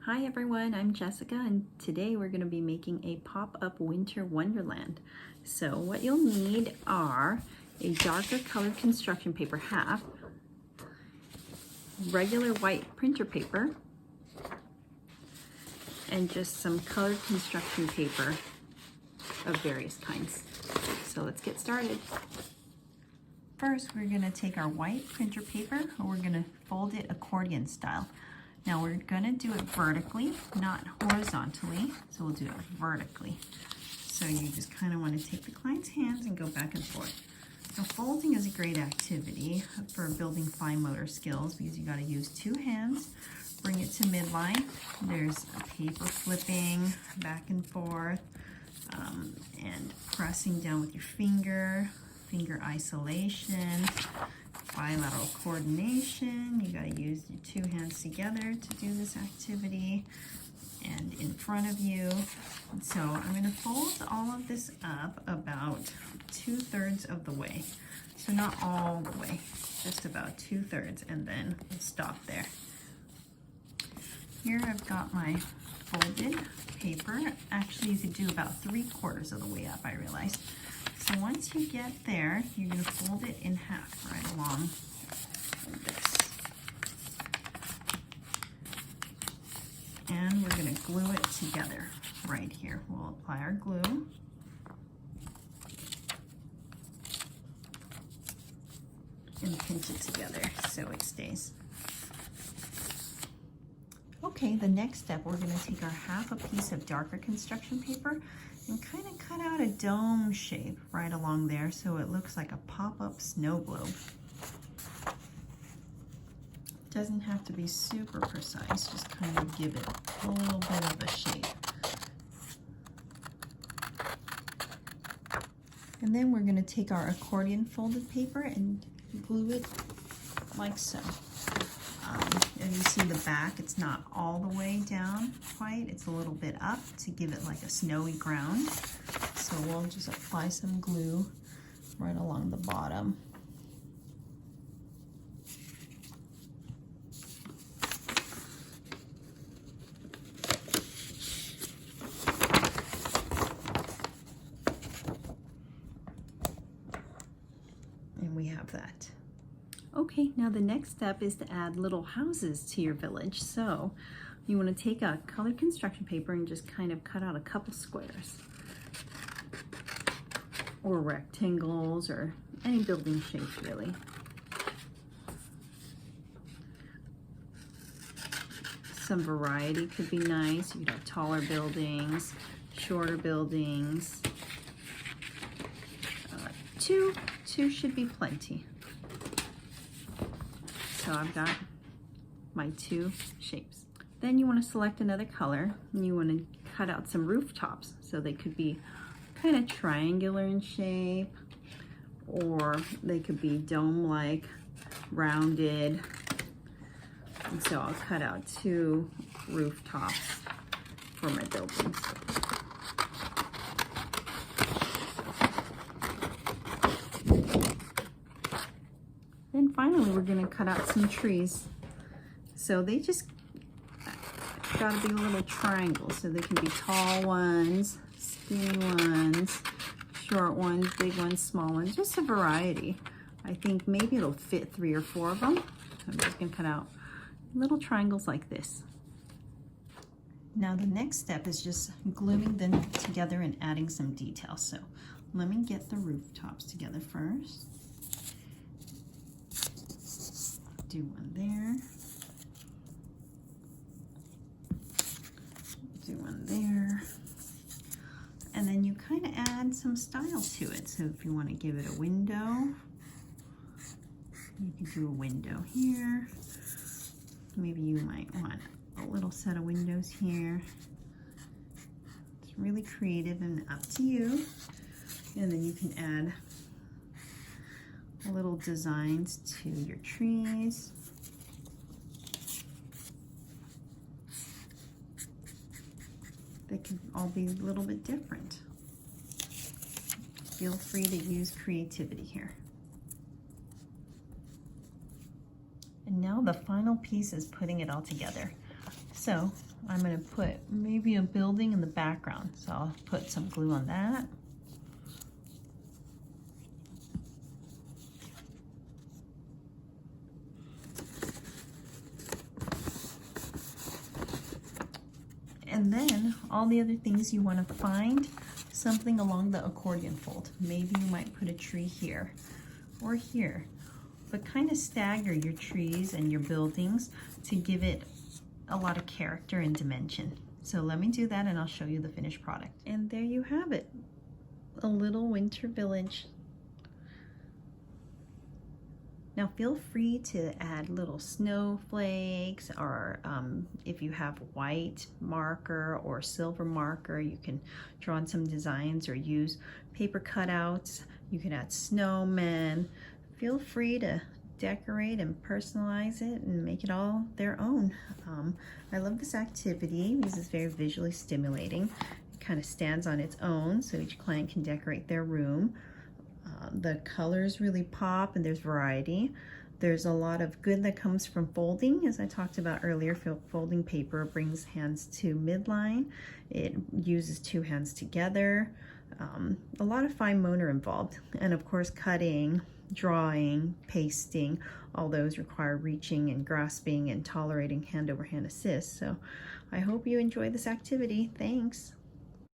Hi everyone, I'm Jessica and today we're going to be making a pop-up winter wonderland. So what you'll need are a darker colored construction paper half, regular white printer paper, and just some colored construction paper of various kinds. So let's get started. First, we're going to take our white printer paper and we're going to fold it accordion style. Now we're gonna do it vertically, not horizontally, so we'll do it vertically. So you just kind of want to take the client's hands and go back and forth. Now folding is a great activity for building fine motor skills because you gotta use two hands, bring it to midline. There's a paper flipping back and forth, and pressing down with your finger isolation, bilateral coordination. You gotta use your two hands together to do this activity, and in front of you. So I'm gonna fold all of this up about 2/3 of the way. So not all the way, just about 2/3, and then we'll stop there. Here I've got my folded paper. Actually, you could do about 3/4 of the way up, I realized. So once you get there, you're going to fold it in half right along this. And we're going to glue it together right here. We'll apply our glue. And pinch it together so it stays. Okay, the next step, we're going to take our half a piece of darker construction paper and kind of cut out a dome shape right along there so it looks like a pop-up snow globe. Doesn't have to be super precise, just kind of give it a little bit of a shape. And then we're going to take our accordion folded paper and glue it like so. And you see the back, it's not all the way down quite, it's a little bit up to give it like a snowy ground. So we'll just apply some glue right along the bottom. And we have that. Okay, now the next step is to add little houses to your village. So you want to take a colored construction paper and just kind of cut out a couple squares or rectangles or any building shape really. Some variety could be nice. You could have taller buildings, shorter buildings. Two should be plenty. So I've got my two shapes. Then you want to select another color and you want to cut out some rooftops. So they could be kind of triangular in shape, or they could be dome-like, rounded. And so I'll cut out two rooftops for my buildings. Then finally, we're going to cut out some trees. So they just got to be little triangles. So they can be tall ones, skinny ones, short ones, big ones, small ones, just a variety. I think maybe it'll fit 3 or 4 of them. So I'm just going to cut out little triangles like this. Now the next step is just gluing them together and adding some details. So let me get the rooftops together first. Do one there, do one there, and then you kind of add some style to it. So if you want to give it a window, you can do a window here. Maybe you might want a little set of windows here. It's really creative and up to you. And then you can add little designs to your trees. They can all be a little bit different. Feel free to use creativity here. And now the final piece is putting it all together. So I'm going to put maybe a building in the background. So I'll put some glue on that. And then all the other things you want to find something along the accordion fold. Maybe you might put a tree here or here, but kind of stagger your trees and your buildings to give it a lot of character and dimension. So let me do that and I'll show you the finished product. And there you have it, a little winter village. Now feel free to add little snowflakes, or if you have white marker or silver marker, you can draw on some designs or use paper cutouts. You can add snowmen. Feel free to decorate and personalize it and make it all their own. I love this activity because it's very visually stimulating. It kind of stands on its own, so each client can decorate their room. The colors really pop and there's variety. There's a lot of good that comes from folding. As I talked about earlier, folding paper brings hands to midline. It uses two hands together. A lot of fine motor involved. And of course, cutting, drawing, pasting, all those require reaching and grasping and tolerating hand-over-hand assist. So I hope you enjoy this activity. Thanks.